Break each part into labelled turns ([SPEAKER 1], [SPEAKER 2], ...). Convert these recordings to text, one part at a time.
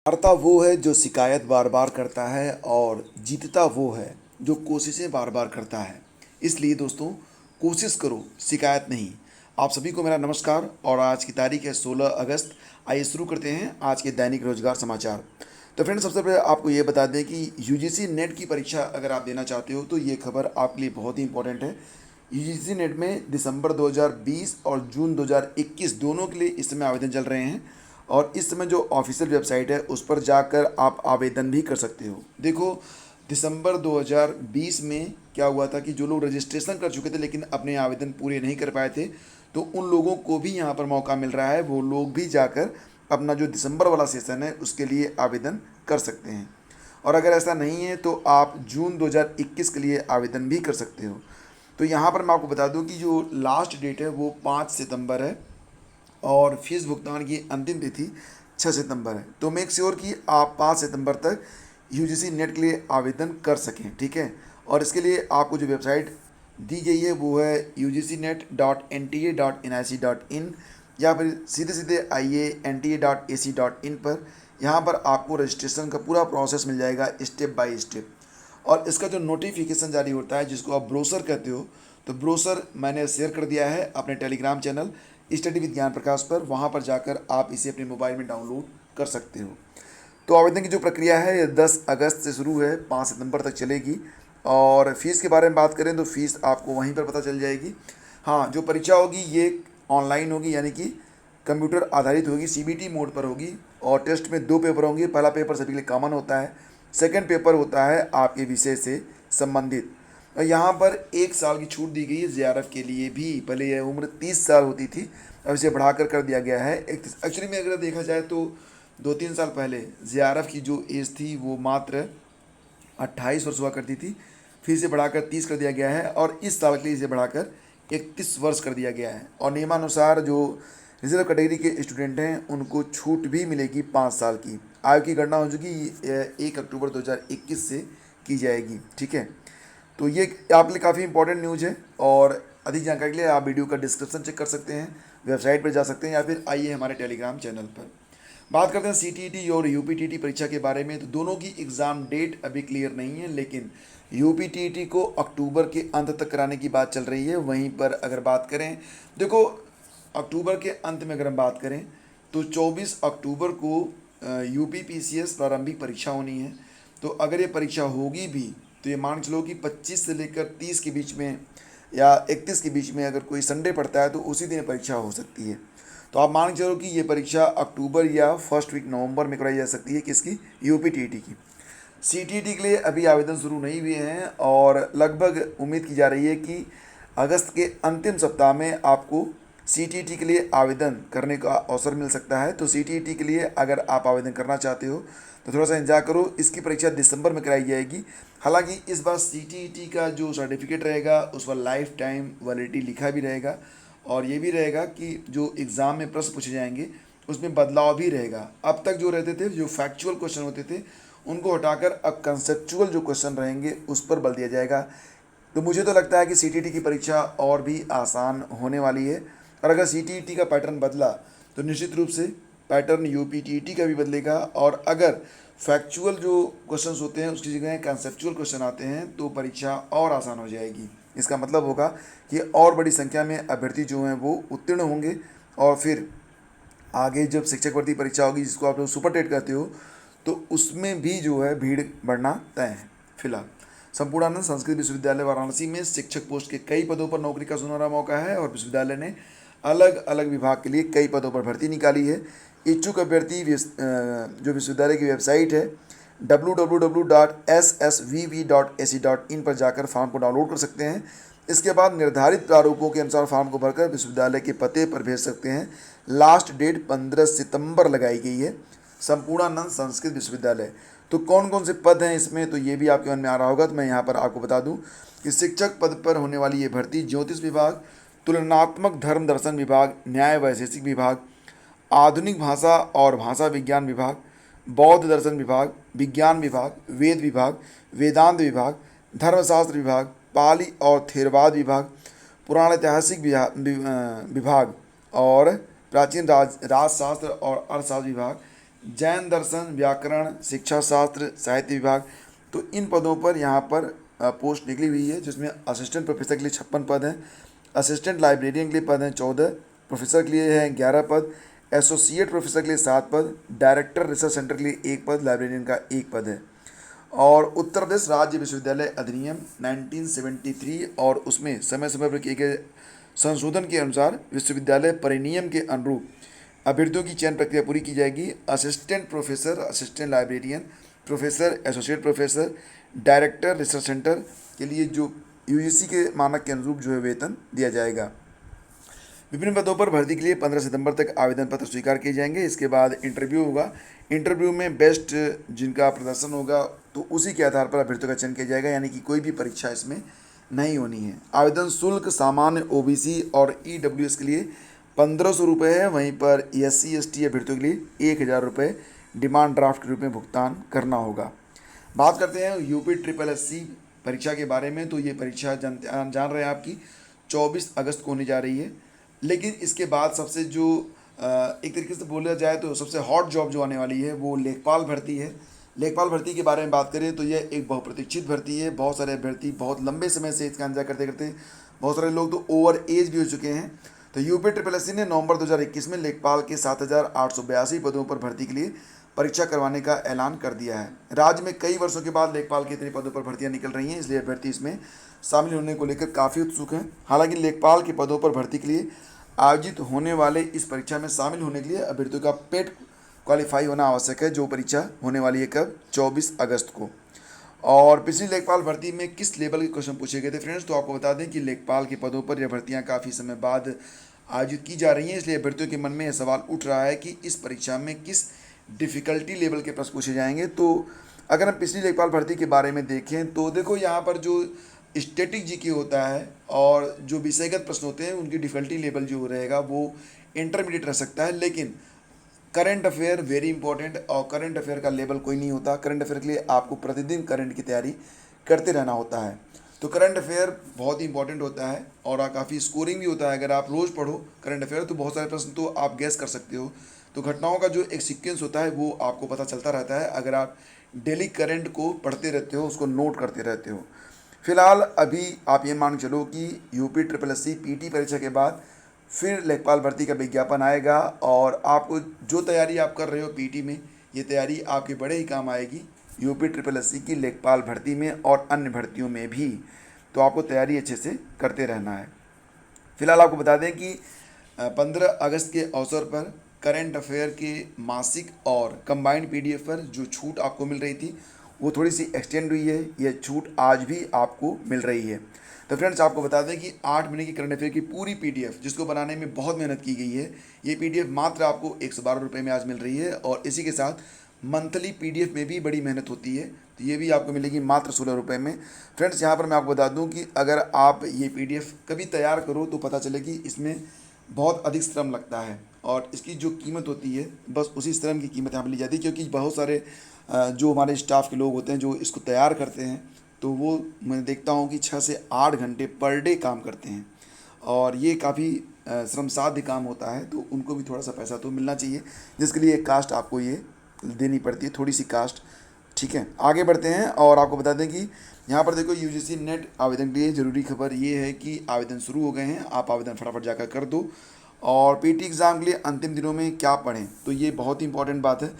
[SPEAKER 1] हारता वो है जो शिकायत बार बार करता है और जीतता वो है जो कोशिशें बार बार करता है। इसलिए दोस्तों, कोशिश करो, शिकायत नहीं। आप सभी को मेरा नमस्कार और आज की तारीख है 16 अगस्त। आइए शुरू करते हैं आज के दैनिक रोजगार समाचार। तो फ्रेंड्स, सबसे पहले आपको ये बता दें कि यूजीसी नेट की परीक्षा अगर आप देना चाहते हो तो ये खबर आपके लिए बहुत ही इंपॉर्टेंट है। यूजीसी नेट में दिसंबर 2020 और जून 2021 दोनों के लिए इस समय आवेदन चल रहे हैं और इस समय जो ऑफिशियल वेबसाइट है उस पर जाकर आप आवेदन भी कर सकते हो। देखो, दिसंबर 2020 में क्या हुआ था कि जो लोग रजिस्ट्रेशन कर चुके थे लेकिन अपने आवेदन पूरे नहीं कर पाए थे, तो उन लोगों को भी यहाँ पर मौका मिल रहा है। वो लोग भी जाकर अपना जो दिसंबर वाला सेशन है उसके लिए आवेदन कर सकते हैं। और अगर ऐसा नहीं है तो आप जून 2021 के लिए आवेदन भी कर सकते हो। तो यहाँ पर मैं आपको बता दूँ कि जो लास्ट डेट है वो 5 सितंबर है और फीस भुगतान की अंतिम तिथि 6 सितंबर है। तो मेक श्योर कि आप 5 सितंबर तक यूजीसी नेट के लिए आवेदन कर सकें, ठीक है। और इसके लिए आपको जो वेबसाइट दी गई है वो है UGCNet.NTA.NIC.in, या फिर सीधे सीधे आइए NTA.AC.in पर। यहाँ पर आपको रजिस्ट्रेशन का पूरा प्रोसेस मिल जाएगा स्टेप बाय स्टेप। और इसका जो नोटिफिकेशन जारी होता है जिसको आप ब्रोशर कहते हो, तो ब्रोशर मैंने शेयर कर दिया है अपने टेलीग्राम चैनल स्टडी विद ज्ञान प्रकाश पर। वहाँ पर जाकर आप इसे अपने मोबाइल में डाउनलोड कर सकते हो। तो आवेदन की जो प्रक्रिया है ये 10 अगस्त से शुरू है, 5 सितंबर तक चलेगी। और फीस के बारे में बात करें तो फीस आपको वहीं पर पता चल जाएगी। हाँ, जो परीक्षा होगी ये ऑनलाइन होगी, यानी कि कंप्यूटर आधारित होगी, सीबीटी मोड पर होगी। और टेस्ट में 2 पेपर होंगे। पहला पेपर सभी के लिए कॉमन होता है, सेकंड पेपर होता है आपके विषय से संबंधित। और यहाँ पर 1 साल की छूट दी गई है जेआरएफ के लिए भी। पहले यह उम्र 30 साल होती थी, अब इसे बढ़ाकर कर दिया गया है 31। एक्चुअली में अगर देखा जाए तो 2-3 साल पहले जेआरएफ की जो एज थी वो मात्र 28 वर्ष हुआ करती थी। फिर इसे बढ़ाकर 30 कर दिया गया है और इस साल के लिए इसे बढ़ाकर 31 वर्ष कर दिया गया है। और नियमानुसार जो रिजर्व कैटेगरी के स्टूडेंट हैं उनको छूट भी मिलेगी 5 साल की। आयु की गणना हो चुकी 1 अक्टूबर 2021 से की जाएगी, ठीक है। तो ये आपके लिए काफ़ी इंपॉर्टेंट न्यूज़ है। और अधिक जानकारी के लिए आप वीडियो का डिस्क्रिप्शन चेक कर सकते हैं, वेबसाइट पर जा सकते हैं, या फिर आइए हमारे टेलीग्राम चैनल पर। बात करते हैं सीटीईटी और यूपीटीटी परीक्षा के बारे में। तो दोनों की एग्ज़ाम डेट अभी क्लियर नहीं है, लेकिन यूपीटीटी को अक्टूबर के अंत तक कराने की बात चल रही है। वहीं पर अगर बात करें, देखो, अक्टूबर के अंत में अगर हम बात करें तो 24 अक्टूबर को यूपीपीसीएस प्रारंभिक परीक्षा होनी है। तो अगर ये परीक्षा होगी भी तो ये मान चलो कि 25 से लेकर 30 के बीच में या 31 के बीच में अगर कोई संडे पड़ता है तो उसी दिन परीक्षा हो सकती है। तो आप मान के चलो कि ये परीक्षा अक्टूबर या फर्स्ट वीक नवंबर में कराई जा सकती है। किसकी? यूपीटीटी की। सीटीईटी के लिए अभी आवेदन शुरू नहीं हुए हैं और लगभग उम्मीद की जा रही है कि अगस्त के अंतिम सप्ताह में आपको सीटीईटी के लिए आवेदन करने का अवसर मिल सकता है। तो सीटीईटी के लिए अगर आप आवेदन करना चाहते हो तो थोड़ा सा इंतजार करो। इसकी परीक्षा दिसंबर में कराई जाएगी। हालांकि इस बार सीटीईटी का जो सर्टिफिकेट रहेगा उस पर लाइफ टाइम वैलिडिटी लिखा भी रहेगा और ये भी रहेगा कि जो एग्ज़ाम में प्रश्न पूछे जाएंगे उसमें बदलाव भी रहेगा। अब तक जो रहते थे, जो फैक्चुअल क्वेश्चन होते थे, उनको हटाकर अब कंसेप्चुअल जो क्वेश्चन रहेंगे उस पर बल दिया जाएगा। तो मुझे तो लगता है कि सीटीईटी की परीक्षा और भी आसान होने वाली है। और अगर सीटीईटी का पैटर्न बदला तो निश्चित रूप से पैटर्न यूपीटीटी का भी बदलेगा। और अगर फैक्चुअल जो क्वेश्चंस होते हैं उसकी जगह कंसेप्चुअल क्वेश्चन आते हैं तो परीक्षा और आसान हो जाएगी। इसका मतलब होगा कि और बड़ी संख्या में अभ्यर्थी जो हैं वो उत्तीर्ण होंगे। और फिर आगे जब शिक्षक भर्ती परीक्षा होगी जिसको आप लोग सुपर टेट कहते हो, तो उसमें भी जो है भीड़ बढ़ना तय है। फिलहाल संपूर्णानंद संस्कृत विश्वविद्यालय वाराणसी में शिक्षक पोस्ट के कई पदों पर नौकरी का सुनहरा मौका है और विश्वविद्यालय ने अलग अलग विभाग के लिए कई पदों पर भर्ती निकाली है। इच्छुक अभ्यर्थी जो विश्वविद्यालय की वेबसाइट है www.ssvv.ac.in पर जाकर फॉर्म को डाउनलोड कर सकते हैं। इसके बाद निर्धारित प्रारूपों के अनुसार फॉर्म को भरकर विश्वविद्यालय के पते पर भेज सकते हैं। लास्ट डेट 15 सितंबर लगाई गई है। संपूर्णानंद संस्कृत विश्वविद्यालय। तो कौन कौन से पद हैं इसमें, तो ये भी आपके मन में आ रहा होगा। तो मैं यहाँ पर आपको बता दूँ कि शिक्षक पद पर होने वाली ये भर्ती ज्योतिष विभाग, तुलनात्मक धर्म दर्शन विभाग, न्याय वैशेषिक विभाग, आधुनिक भाषा और भाषा विज्ञान विभाग, बौद्ध दर्शन विभाग, विज्ञान विभाग, वेद विभाग, वेदांत विभाग, धर्मशास्त्र विभाग, पाली और थेरवाद विभाग, पुराण ऐतिहासिक विभाग और प्राचीन राजशास्त्र और अर्थशास्त्र विभाग, जैन दर्शन, व्याकरण, शिक्षा शास्त्र, साहित्य विभाग। तो इन पदों पर यहाँ पर पोस्ट निकली हुई है, जिसमें असिस्टेंट प्रोफेसर के लिए 56 पद हैं, असिस्टेंट लाइब्रेरियन के लिए पद हैं 14, प्रोफेसर के लिए हैं 11 पद, एसोसिएट प्रोफेसर के लिए 7 पद, डायरेक्टर रिसर्च सेंटर के लिए 1 पद, लाइब्रेरियन का 1 पद है। और उत्तर प्रदेश राज्य विश्वविद्यालय अधिनियम 1973 और उसमें समय समय पर किए गए संशोधन के अनुसार विश्वविद्यालय परिनियम के अनुरूप अभ्यर्थियों की चयन प्रक्रिया पूरी की जाएगी। Assistant professor, assistant librarian, professor, associate professor, director research centre के लिए जो यूजीसी के मानक के अनुरूप जो है वेतन दिया जाएगा। विभिन्न पदों पर भर्ती के लिए 15 सितंबर तक आवेदन पत्र स्वीकार किए जाएंगे। इसके बाद इंटरव्यू होगा। इंटरव्यू में बेस्ट जिनका प्रदर्शन होगा तो उसी के आधार पर अभ्यर्थियों का चयन किया जाएगा, यानी कि कोई भी परीक्षा इसमें नहीं होनी है। आवेदन शुल्क सामान्य ओबीसी और ईडब्ल्यूएस के लिए 1500 रुपये है, वहीं पर एससी एसटी अभ्यर्थियों के लिए 1000 रुपये डिमांड ड्राफ्ट के रूप में भुगतान करना होगा। बात करते हैं यूपी ट्रिपल एससी परीक्षा के बारे में। तो ये परीक्षा जान रहे हैं आपकी 24 अगस्त को होने जा रही है। लेकिन इसके बाद सबसे जो एक तरीके से बोला जाए तो सबसे हॉट जॉब जो आने वाली है वो लेखपाल भर्ती है। लेखपाल भर्ती के बारे में बात करें तो यह एक बहुप्रतीक्षित भर्ती है। बहुत सारे अभ्यर्थी बहुत लंबे समय से इसका इंतजार करते करते, बहुत सारे लोग तो ओवर एज भी हो चुके हैं। तो यूपी ट्रिपल एससी ने नवंबर 2021 में लेखपाल के 7,882 पदों पर भर्ती के लिए परीक्षा करवाने का ऐलान कर दिया है। राज्य में कई वर्षों के बाद लेखपाल के इतने पदों पर भर्तियां निकल रही हैं, इसलिए अभ्यर्थी इसमें शामिल होने को लेकर काफ़ी उत्सुक हैं। हालांकि लेखपाल के पदों पर भर्ती के लिए आयोजित होने वाले इस परीक्षा में शामिल होने के लिए अभ्यर्थियों का पेट क्वालिफाई होना आवश्यक है, जो परीक्षा होने वाली है कब, 24 अगस्त को। और पिछली लेखपाल भर्ती में किस लेवल के क्वेश्चन पूछे गए थे फ्रेंड्स, तो आपको बता दें कि लेखपाल के पदों पर यह भर्तियां काफ़ी समय बाद आयोजित की जा रही हैं, इसलिए अभ्यर्थियों के मन में यह सवाल उठ रहा है कि इस परीक्षा में किस डिफ़िकल्टी लेवल के प्रश्न पूछे जाएंगे। तो अगर हम पिछली लेखपाल भर्ती के बारे में देखें तो देखो यहाँ पर जो स्टैटिक जीके होता है और जो विषयगत प्रश्न होते हैं उनकी डिफ़िकल्टी लेवल जो रहेगा वो इंटरमीडिएट रह सकता है। लेकिन करंट अफेयर वेरी इंपॉर्टेंट, और करंट अफेयर का लेवल कोई नहीं होता। करंट अफेयर के लिए आपको प्रतिदिन करंट की तैयारी करते रहना होता है। तो करंट अफेयर बहुत ही इंपॉर्टेंट होता है और काफ़ी स्कोरिंग भी होता है। अगर आप रोज़ पढ़ो करंट अफेयर तो बहुत सारे प्रश्न तो आप गैस कर सकते हो। तो घटनाओं का जो एक सीक्वेंस होता है वो आपको पता चलता रहता है अगर आप डेली करंट को पढ़ते रहते हो, उसको नोट करते रहते हो। फिलहाल अभी आप ये मान चलो कि यूपी ट्रिपल एससी पीटी परीक्षा के बाद फिर लेखपाल भर्ती का विज्ञापन आएगा, और आपको जो तैयारी आप कर रहे हो पीटी में, ये तैयारी आपके बड़े ही काम आएगी यूपी ट्रिपल एससी की लेखपाल भर्ती में और अन्य भर्तियों में भी। तो आपको तैयारी अच्छे से करते रहना है। फिलहाल आपको बता दें कि 15 अगस्त के अवसर पर करंट अफेयर के मासिक और कंबाइंड पीडीएफ पर जो छूट आपको मिल रही थी वो थोड़ी सी एक्सटेंड हुई है। यह छूट आज भी आपको मिल रही है। तो फ्रेंड्स आपको बता दें कि 8 महीने की करंट अफेयर की पूरी पीडीएफ, जिसको बनाने में बहुत मेहनत की गई है, ये पीडीएफ मात्र आपको 112 रुपये में आज मिल रही है। और इसी के साथ मंथली पीडीएफ में भी बड़ी मेहनत होती है, तो ये भी आपको मिलेगी मात्र 16 रुपये में। फ्रेंड्स यहाँ पर मैं आपको बता दूँ कि अगर आप ये पीडीएफ कभी तैयार करो तो पता चले कि इसमें बहुत अधिक श्रम लगता है, और इसकी जो कीमत होती है बस उसी श्रम की कीमत यहाँ पर ली जाती है। क्योंकि बहुत सारे जो हमारे स्टाफ के लोग होते हैं जो इसको तैयार करते हैं, तो वो मैं देखता हूँ कि 6 से 8 घंटे पर डे काम करते हैं, और ये काफ़ी श्रम साध्य काम होता है। तो उनको भी थोड़ा सा पैसा तो मिलना चाहिए, जिसके लिए एक कास्ट आपको ये देनी पड़ती है, थोड़ी सी कास्ट। ठीक है, आगे बढ़ते हैं और आपको बता दें कि यहाँ पर देखो यूजीसी नेट आवेदन के लिए ज़रूरी खबर ये है कि आवेदन शुरू हो गए हैं। आप आवेदन फटाफट जाकर कर दो। और पीटी एग्ज़ाम के लिए अंतिम दिनों में क्या पढ़ें, तो ये बहुत ही इंपॉर्टेंट बात है।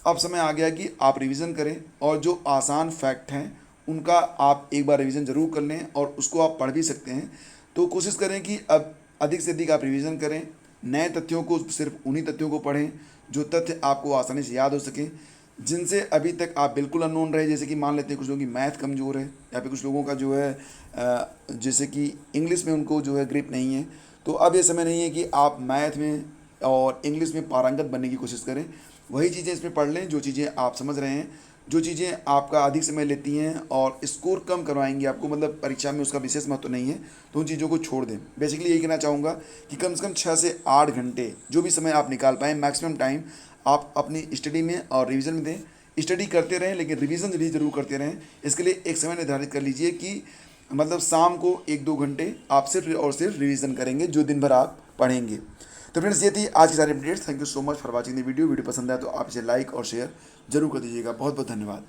[SPEAKER 1] अब समय आ गया कि आप रिवीजन करें, और जो आसान फैक्ट हैं उनका आप एक बार रिवीजन ज़रूर कर लें, और उसको आप पढ़ भी सकते हैं। तो कोशिश करें कि अब अधिक से अधिक आप रिवीजन करें। नए तथ्यों को, सिर्फ उन्हीं तथ्यों को पढ़ें जो तथ्य आपको आसानी से याद हो सकें, जिनसे अभी तक आप बिल्कुल अननोन रहे। जैसे कि मान लेते हैं कुछ लोगों की मैथ कमज़ोर है, या फिर कुछ लोगों का जो है जैसे कि इंग्लिश में उनको जो है ग्रिप नहीं है। तो अब ये समय नहीं है कि आप मैथ में और इंग्लिश में पारंगत बनने की कोशिश करें। वही चीज़ें इसमें पढ़ लें जो चीज़ें आप समझ रहे हैं, जो चीज़ें आपका अधिक समय लेती हैं और स्कोर कम करवाएंगी आपको, मतलब परीक्षा में उसका विशेष महत्व नहीं है, तो उन चीज़ों को छोड़ दें। बेसिकली यही कहना चाहूँगा कि कम से कम 6 से 8 घंटे जो भी समय आप निकाल पाएँ, मैक्सिमम टाइम आप अपनी स्टडी में और रिवीजन में दें। स्टडी करते रहें लेकिन रिवीजन भी ज़रूर करते रहें। इसके लिए एक समय निर्धारित कर लीजिए कि मतलब शाम को 1-2 घंटे आप सिर्फ और सिर्फ रिवीजन करेंगे जो दिन भर आप पढ़ेंगे। तो फ्रेंड्स ये थी आज की सारी updates. Thank you so much for watching the video. Video पसंद आया तो आप इसे लाइक और शेयर जरूर कर दीजिएगा। बहुत बहुत धन्यवाद।